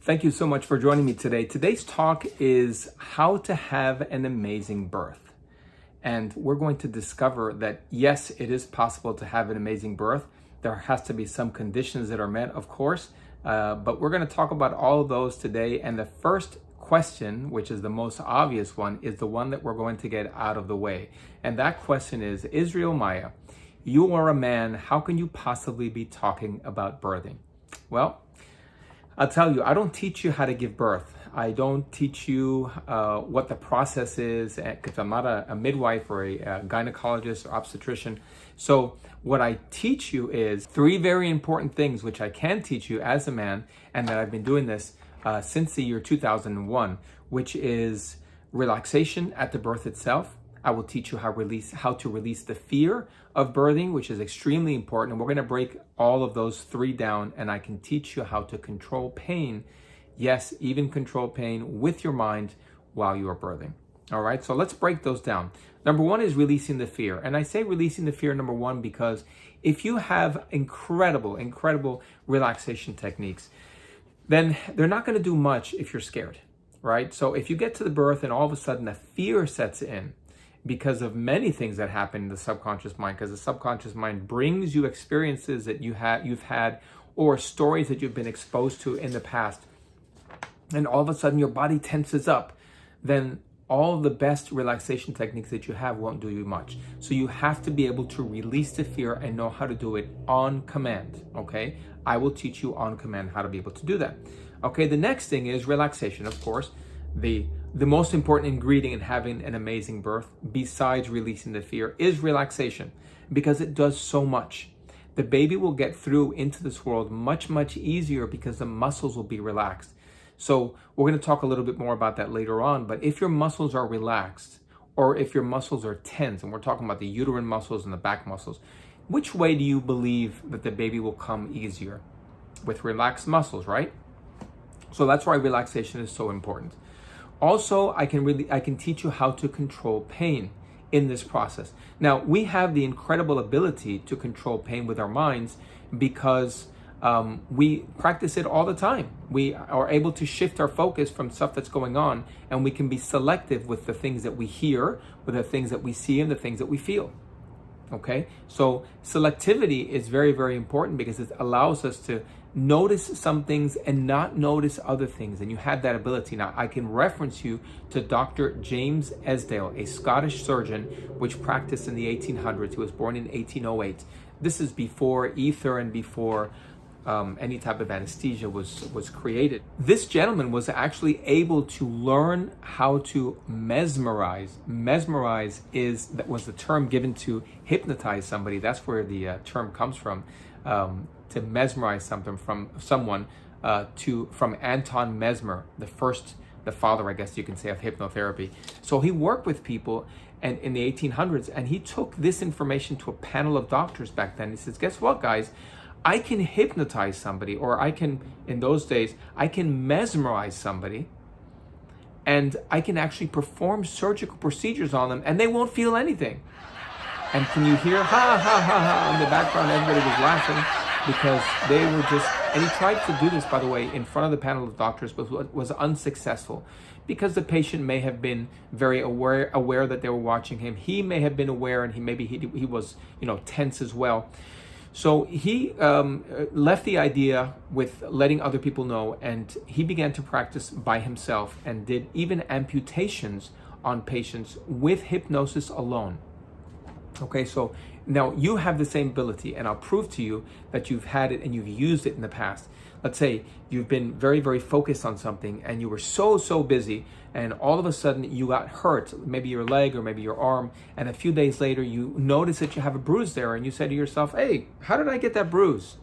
Thank you so much for joining me today. Today's talk is how to have an amazing birth. And we're going to discover that, yes, it is possible to have an amazing birth. There has to be some conditions that are met, of course, but we're going to talk about all of those today. And the first question, which is the most obvious one, is the one that we're going to get out of the way. And that question is, Israel Maya, you are a man. How can you possibly be talking about birthing? Well, I'll tell you, I don't teach you how to give birth. I don't teach you what the process is, because I'm not a midwife or a gynecologist or obstetrician. So what I teach you is three very important things, which I can teach you as a man, and that I've been doing this since the year 2001, which is relaxation at the birth itself. I will teach you how to release the fear of birthing, which is extremely important. And we're going to break all of those three down, and I can teach you how to control pain. Yes, even control pain with your mind while you are birthing. All right, so let's break those down. Number one is releasing the fear. And I say releasing the fear, number one, because if you have incredible relaxation techniques, then they're not going to do much if you're scared, right? So if you get to the birth and all of a sudden a fear sets in, because of many things that happen in the subconscious mind, because the subconscious mind brings you experiences that you've had or stories that you've been exposed to in the past, and all of a sudden your body tenses up, then all of the best relaxation techniques that you have won't do you much. So you have to be able to release the fear and know how to do it on command, okay? I will teach you on command how to be able to do that. Okay, the next thing is relaxation, of course. The most important ingredient in having an amazing birth, besides releasing the fear, is relaxation, because it does so much. The baby will get through into this world much easier because the muscles will be relaxed. So we're going to talk a little bit more about that later on, but if your muscles are relaxed, or if your muscles are tense, and we're talking about the uterine muscles and the back muscles, which way do you believe that the baby will come easier? With relaxed muscles, right? So that's why relaxation is so important. Also, I can teach you how to control pain in this process. Now, we have the incredible ability to control pain with our minds because we practice it all the time. We are able to shift our focus from stuff that's going on, and we can be selective with the things that we hear, with the things that we see, and the things that we feel. Okay, so selectivity is very important because it allows us to notice some things and not notice other things, and you have that ability. Now, I can reference you to Dr. James Esdale, a Scottish surgeon which practiced in the 1800s. He was born in 1808. This is before ether and before any type of anesthesia was created. This gentleman was actually able to learn how to mesmerize. Mesmerize was the term given to hypnotize somebody. That's where the term comes from. To mesmerize something from someone, from Anton Mesmer, the father, I guess you can say, of hypnotherapy. So he worked with people and in the 1800s, and he took this information to a panel of doctors back then. He says, guess what, guys? I can hypnotize somebody, or in those days, I can mesmerize somebody, and I can actually perform surgical procedures on them, and they won't feel anything. And can you hear ha in the background? Everybody was laughing because they were and he tried to do this, by the way, in front of the panel of doctors, but was unsuccessful because the patient may have been very aware that they were watching him. He may have been aware, and he was tense as well. So he left the idea with letting other people know, and he began to practice by himself and did even amputations on patients with hypnosis alone. Okay, so now you have the same ability, and I'll prove to you that you've had it and you've used it in the past. Let's say you've been very focused on something, and you were so busy, and all of a sudden you got hurt, maybe your leg or maybe your arm, and a few days later you notice that you have a bruise there, and you say to yourself, hey, how did I get that bruise?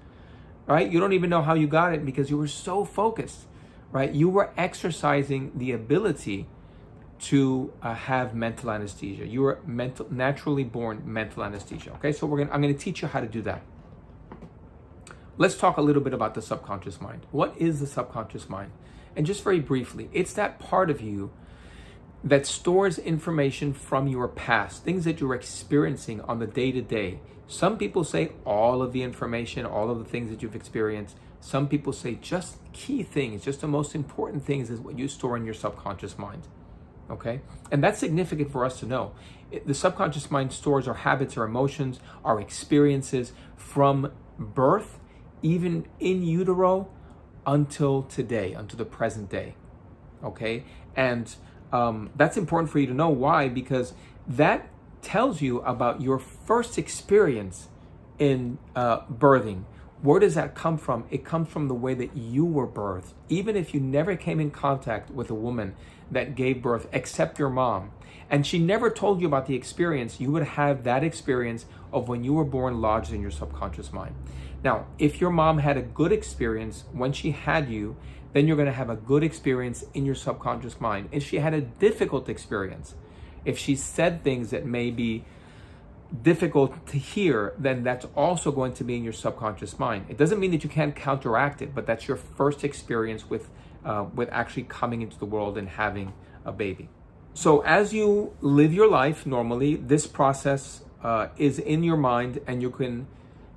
Right? You don't even know how you got it because you were so focused, right? You were exercising the ability to have mental anesthesia. You are naturally born mental anesthesia. Okay, so I'm going to teach you how to do that. Let's talk a little bit about the subconscious mind. What is the subconscious mind? And just very briefly, it's that part of you that stores information from your past, things that you're experiencing on the day-to-day. Some people say all of the information, all of the things that you've experienced. Some people say just key things, just the most important things is what you store in your subconscious mind. Okay? And that's significant for us to know. The subconscious mind stores our habits, our emotions, our experiences from birth, even in utero, until today, until the present day. Okay? And that's important for you to know. Why? Because that tells you about your first experience in birthing. Where does that come from? It comes from the way that you were birthed. Even if you never came in contact with a woman that gave birth, except your mom, and she never told you about the experience, you would have that experience of when you were born lodged in your subconscious mind. Now, if your mom had a good experience when she had you, then you're going to have a good experience in your subconscious mind. If she had a difficult experience, if she said things that may be difficult to hear, then that's also going to be in your subconscious mind. It doesn't mean that you can't counteract it, but that's your first experience with actually coming into the world and having a baby. So as you live your life normally, this process is in your mind, and you can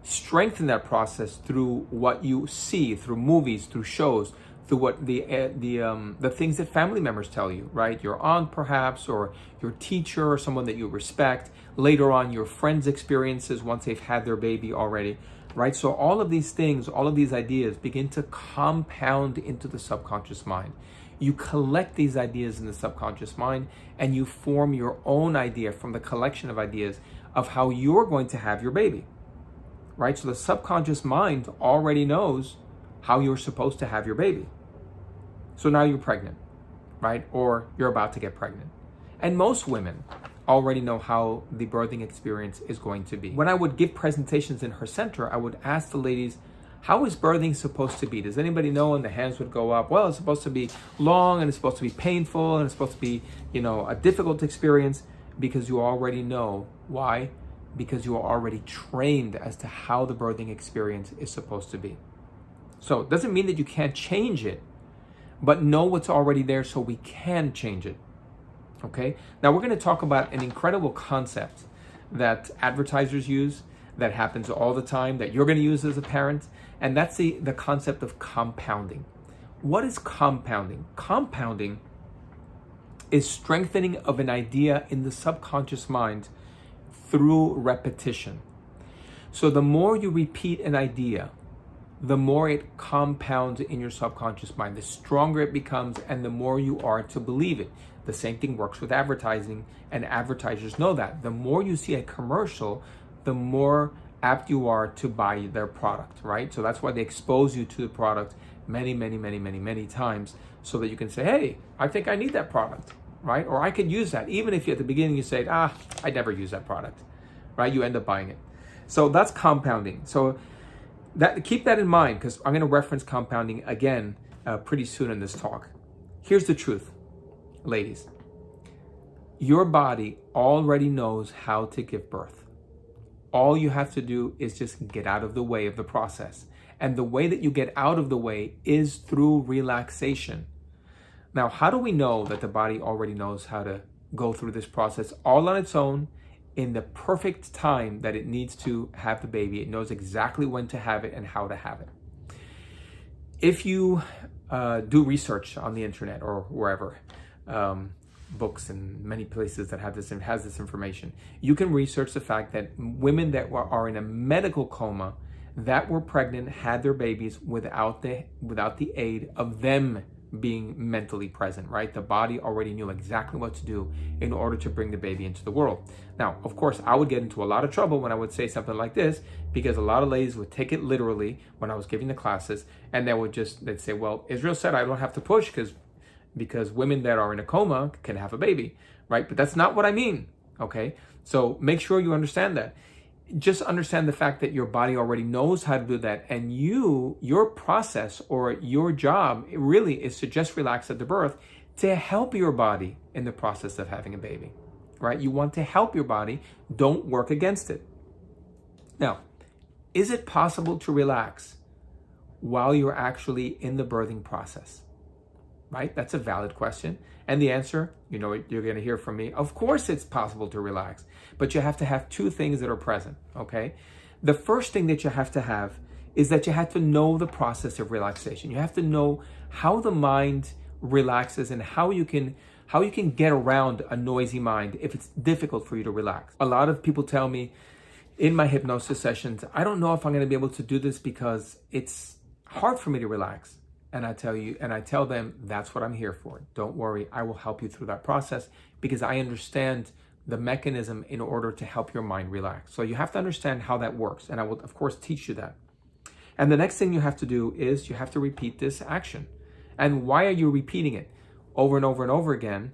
strengthen that process through what you see, through movies, through shows, through what the things that family members tell you, right? Your aunt perhaps, or your teacher, or someone that you respect. Later on, your friends' experiences once they've had their baby already, right? So all of these things, all of these ideas begin to compound into the subconscious mind. You collect these ideas in the subconscious mind, and you form your own idea from the collection of ideas of how you're going to have your baby, right? So the subconscious mind already knows how you're supposed to have your baby. So now you're pregnant, right? Or you're about to get pregnant. And most women already know how the birthing experience is going to be. When I would give presentations in her center, I would ask the ladies, how is birthing supposed to be? Does anybody know? And the hands would go up. Well, it's supposed to be long, and it's supposed to be painful, and it's supposed to be, a difficult experience, because you already know. Why? Because you are already trained as to how the birthing experience is supposed to be. So it doesn't mean that you can't change it, but know what's already there so we can change it. Okay? Now we're going to talk about an incredible concept that advertisers use, that happens all the time, that you're going to use as a parent, and that's the concept of compounding. What is compounding? Compounding is strengthening of an idea in the subconscious mind through repetition. So the more you repeat an idea, the more it compounds in your subconscious mind, the stronger it becomes, and the more you are to believe it. The same thing works with advertising, and advertisers know that. The more you see a commercial, the more apt you are to buy their product, right? So that's why they expose you to the product many times, so that you can say, hey, I think I need that product, right? Or I could use that. Even if you, at the beginning you say, I never use that product, right? You end up buying it. So that's compounding. So keep that in mind, because I'm going to reference compounding again pretty soon in this talk. Here's the truth, ladies. Your body already knows how to give birth. All you have to do is just get out of the way of the process. And the way that you get out of the way is through relaxation. Now, how do we know that the body already knows how to go through this process all on its own, in the perfect time that it needs to have the baby? It knows exactly when to have it and how to have it. If you do research on the internet or wherever, books and many places that has this information, you can research the fact that women that are in a medical coma, that were pregnant, had their babies without the aid of them being mentally present, right? The body already knew exactly what to do in order to bring the baby into the world. Now, of course, I would get into a lot of trouble when I would say something like this, because a lot of ladies would take it literally when I was giving the classes, and they'd say, well, Israel said I don't have to push because women that are in a coma can have a baby, right? But that's not what I mean, okay? So make sure you understand that. Just understand the fact that your body already knows how to do that, and your process or your job really is to just relax at the birth to help your body in the process of having a baby, right? You want to help your body, don't work against it. Now, is it possible to relax while you're actually in the birthing process? Right? That's a valid question. And the answer, you're going to hear from me. Of course it's possible to relax, but you have to have two things that are present, okay? The first thing that you have to have is that you have to know the process of relaxation. You have to know how the mind relaxes and how you can get around a noisy mind if it's difficult for you to relax. A lot of people tell me in my hypnosis sessions, I don't know if I'm going to be able to do this because it's hard for me to relax. And I tell them, that's what I'm here for. Don't worry, I will help you through that process because I understand the mechanism in order to help your mind relax. So you have to understand how that works. And I will, of course, teach you that. And the next thing you have to do is you have to repeat this action. And why are you repeating it over and over and over again?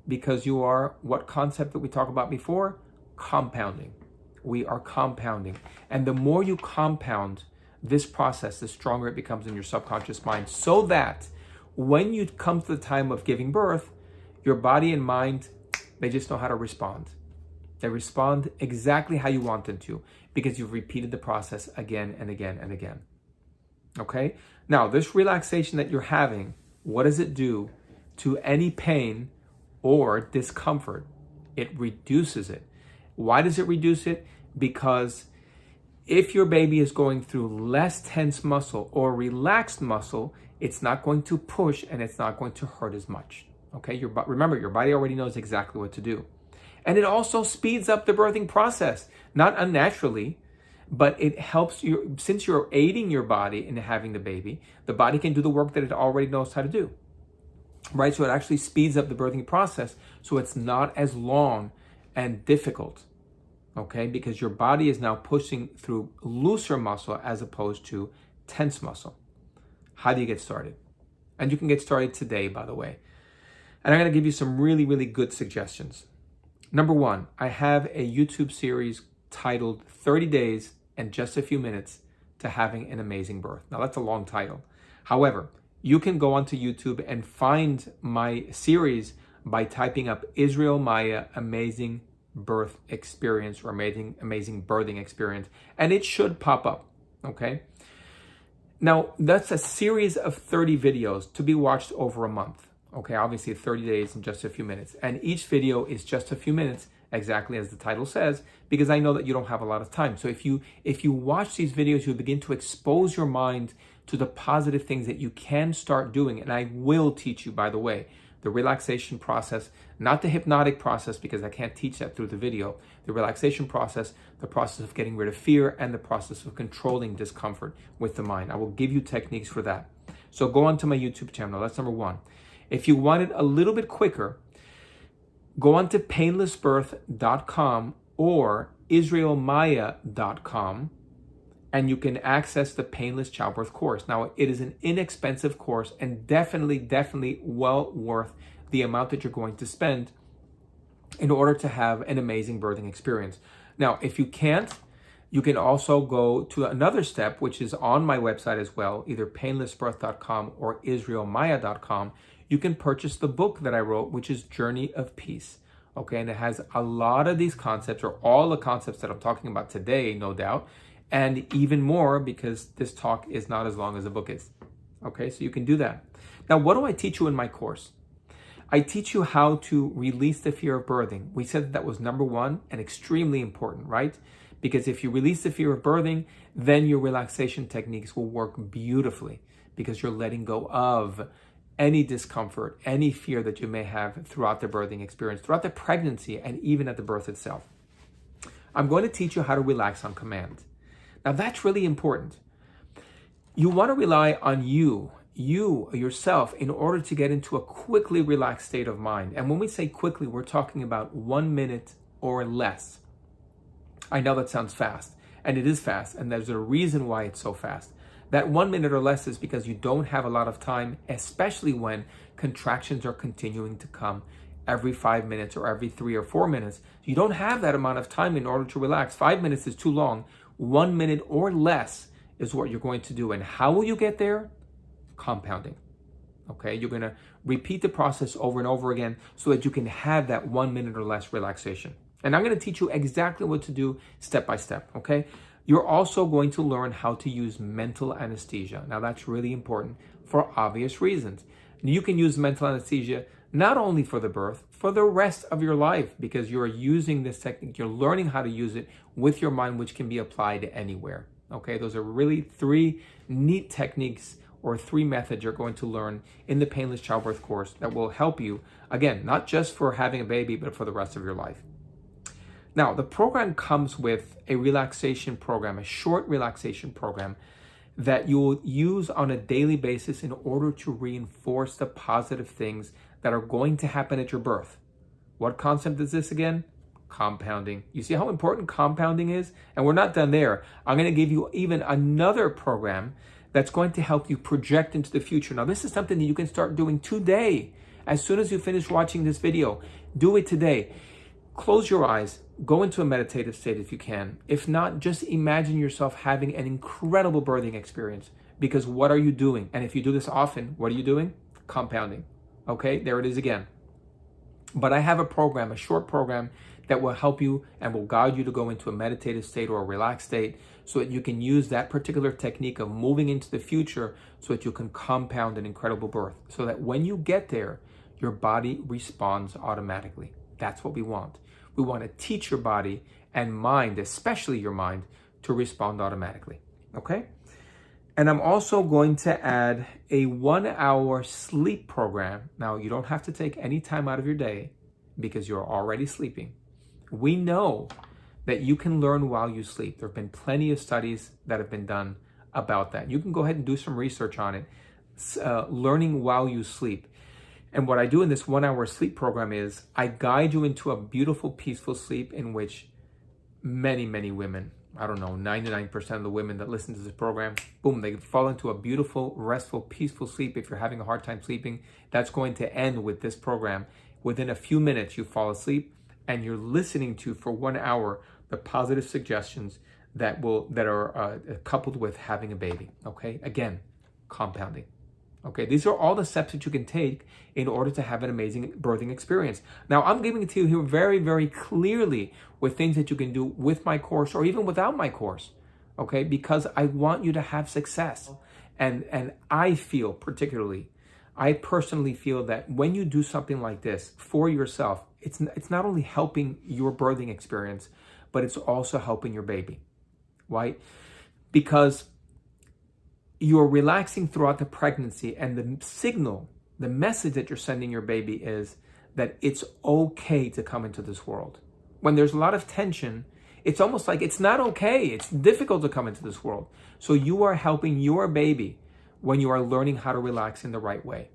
Because you are, what concept that we talked about before? Compounding. We are compounding. And the more you compound this process, the stronger it becomes in your subconscious mind, so that when you come to the time of giving birth, your body and mind, they just know how to respond. They respond exactly how you want them to because you've repeated the process again and again and again. Okay? Now, this relaxation that you're having, what does it do to any pain or discomfort? It reduces it. Why does it reduce it? Because if your baby is going through less tense muscle or relaxed muscle, it's not going to push and it's not going to hurt as much. Okay, remember, your body already knows exactly what to do. And it also speeds up the birthing process, not unnaturally, but it helps you, since you're aiding your body in having the body can do the work that it already knows how to do, right? So it actually speeds up the birthing process, so it's not as long and difficult, okay? Because your body is now pushing through looser muscle as opposed to tense muscle. How do you get started? And you can get started today, by the way. And I'm going to give you some really, really good suggestions. Number one, I have a YouTube series titled 30 Days and Just a Few Minutes to Having an Amazing Birth. Now, that's a long title. However, you can go onto YouTube and find my series by typing up Israel Maya Amazing Birth Experience or Amazing Birthing Experience, and it should pop up, okay? Now, that's a series of 30 videos to be watched over a month. Okay, obviously 30 days and just a few minutes. And each video is just a few minutes, exactly as the title says, because I know that you don't have a lot of time. So if you watch these videos, you begin to expose your mind to the positive things that you can start doing. And I will teach you, by the way, the relaxation process, not the hypnotic process, because I can't teach that through the video. The relaxation process, the process of getting rid of fear, and the process of controlling discomfort with the mind. I will give you techniques for that. So go onto my YouTube channel. That's number one. If you want it a little bit quicker, go on to painlessbirth.com or israelmaya.com, and you can access the Painless Childbirth course. Now, it is an inexpensive course and definitely well worth the amount that you're going to spend in order to have an amazing birthing experience. Now, if you can't, you can also go to another step, which is on my website as well, either painlessbirth.com or israelmaya.com. You can purchase the book that I wrote, which is Journey of Peace. Okay, and it has a lot of these concepts, or all the concepts that I'm talking about today, no doubt, and even more because this talk is not as long as the book is. Okay, so you can do that. Now, what do I teach you in my course? I teach you how to release the fear of birthing. We said that was number one and extremely important, right? Because if you release the fear of birthing, then your relaxation techniques will work beautifully because you're letting go of any discomfort, any fear that you may have throughout the birthing experience, throughout the pregnancy, and even at the birth itself. I'm going to teach you how to relax on command. Now, that's really important. You want to rely on you yourself, in order to get into a quickly relaxed state of mind. And when we say quickly, we're talking about 1 minute or less. I know that sounds fast, and it is fast, and there's a reason why it's so fast. That 1 minute or less is because you don't have a lot of time, especially when contractions are continuing to come every 5 minutes or every 3 or 4 minutes. You don't have that amount of time in order to relax. 5 minutes is too long. 1 minute or less is what you're going to do. And how will you get there? Compounding. Okay, you're going to repeat the process over and over again so that you can have that 1 minute or less relaxation. And I'm going to teach you exactly what to do step by step, okay? You're also going to learn how to use mental anesthesia. Now, that's really important for obvious reasons. You can use mental anesthesia not only for the birth, for the rest of your life, because you're using this technique, you're learning how to use it with your mind, which can be applied anywhere, Okay, those are really 3 neat techniques or 3 methods you're going to learn in the Painless Childbirth course that will help you, again, not just for having a baby, but for the rest of your life. Now, the program comes with a relaxation program, a short relaxation program that you will use on a daily basis in order to reinforce the positive things that are going to happen at your birth. What concept is this again? Compounding. You see how important compounding is? And we're not done there. I'm going to give you even another program that's going to help you project into the future. Now, this is something that you can start doing today. As soon as you finish watching this video, do it today. Close your eyes, go into a meditative state if you can. If not, just imagine yourself having an incredible birthing experience. Because what are you doing? And if you do this often, what are you doing? Compounding. Okay, there it is again. But I have a program, a short program, that will help you and will guide you to go into a meditative state or a relaxed state so that you can use that particular technique of moving into the future so that you can compound an incredible birth. So that when you get there, your body responds automatically. That's what we want. We want to teach your body and mind, especially your mind, to respond automatically. Okay? And I'm also going to add a 1-hour sleep program. Now, you don't have to take any time out of your day because you're already sleeping. We know that you can learn while you sleep. There have been plenty of studies that have been done about that. You can go ahead and do some research on it, learning while you sleep. And what I do in this 1-hour sleep program is I guide you into a beautiful, peaceful sleep in which many, many women, I don't know, 99% of the women that listen to this program, boom, they fall into a beautiful, restful, peaceful sleep. If you're having a hard time sleeping, that's going to end with this program. Within a few minutes, you fall asleep and you're listening to, for 1 hour, the positive suggestions that are coupled with having a baby. Okay, again, compounding. Okay, these are all the steps that you can take in order to have an amazing birthing experience. Now, I'm giving it to you here very, very clearly with things that you can do with my course or even without my course. Okay, because I want you to have success. And I feel I personally feel that when you do something like this for yourself, it's not only helping your birthing experience, but it's also helping your baby. Right? Because you're relaxing throughout the pregnancy, and the message that you're sending your baby is that it's okay to come into this world. When there's a lot of tension, it's almost like it's not okay. It's difficult to come into this world. So you are helping your baby when you are learning how to relax in the right way,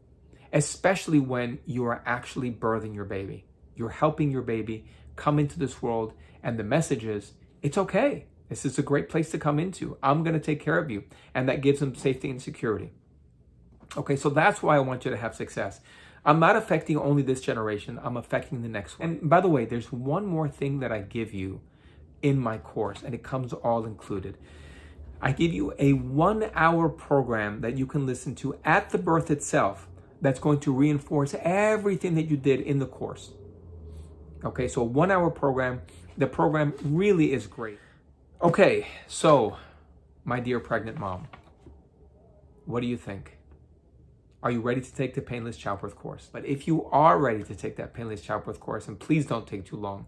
especially when you are actually birthing your baby. You're helping your baby come into this world, and the message is, it's okay. This is a great place to come into. I'm going to take care of you. And that gives them safety and security. Okay, so that's why I want you to have success. I'm not affecting only this generation. I'm affecting the next one. And by the way, there's one more thing that I give you in my course, and it comes all included. I give you a 1-hour program that you can listen to at the birth itself that's going to reinforce everything that you did in the course. Okay, so a 1-hour program. The program really is great. Okay, so my dear pregnant mom, what do you think? Are you ready to take the Painless Childbirth course? But if you are ready to take that Painless Childbirth course, and please don't take too long,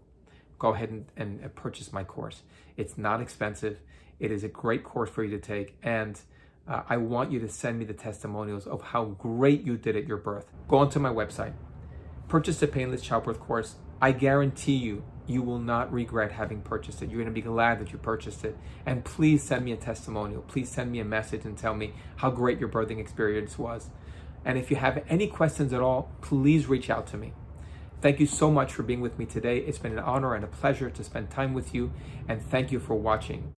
go ahead and purchase my course. It's not expensive. It is a great course for you to take, and I want you to send me the testimonials of how great you did at your birth. Go onto my website, purchase the Painless Childbirth course. I guarantee you, you will not regret having purchased it. You're going to be glad that you purchased it. And please send me a testimonial. Please send me a message and tell me how great your birthing experience was. And if you have any questions at all, please reach out to me. Thank you so much for being with me today. It's been an honor and a pleasure to spend time with you. And thank you for watching.